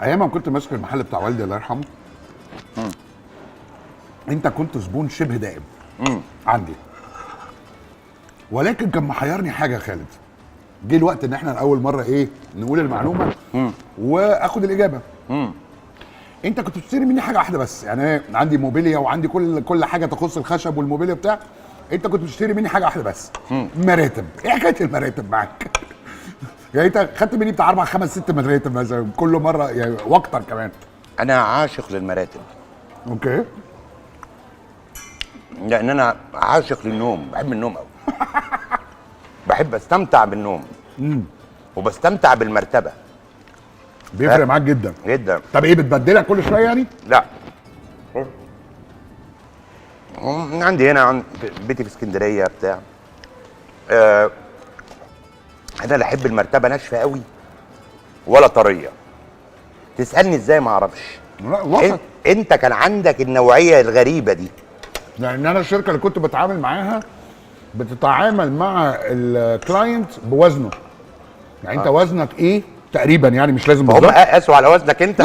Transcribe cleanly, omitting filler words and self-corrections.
ايام ما كنت ماسك المحل بتاع والدي الله يرحمه، انت كنت زبون شبه دائم عندي، ولكن كان محيرني حاجه يا خالد. جه الوقت ان احنا لاول مره ايه نقول المعلومه واخد الاجابه. انت كنت بتشتري مني حاجه واحده بس، يعني أنا عندي موبيليا وعندي كل حاجه تخص الخشب والموبيليا بتاع. انت كنت بتشتري مني حاجه واحده بس، مراتب. ايه حكايه المراتب معاك؟ يعني انت خدت مني بتاع 4 5 6 مراتب مثلا كل مره يعني، واكتر كمان. انا عاشق للمراتب. اوكي. لان انا عاشق للنوم، بحب النوم قوي. بحب استمتع بالنوم. وبستمتع بالمرتبه. بيفرق معاك جدا جدا. طب ايه بتبدلها كل شويه يعني؟ لا. عندي هنا بيتي في اسكندريه بتاع. انا لا احب المرتبه ناشفه قوي ولا طريه. تسالني ازاي ما اعرفش. لا وسط. انت كان عندك النوعيه الغريبه دي. لان انا الشركه اللي كنت بتعامل معاها بتتعامل مع الكلاينت بوزنه. يعني انت وزنك ايه تقريبا، يعني مش لازم فهم بالظبط. قاسوا على وزنك انت.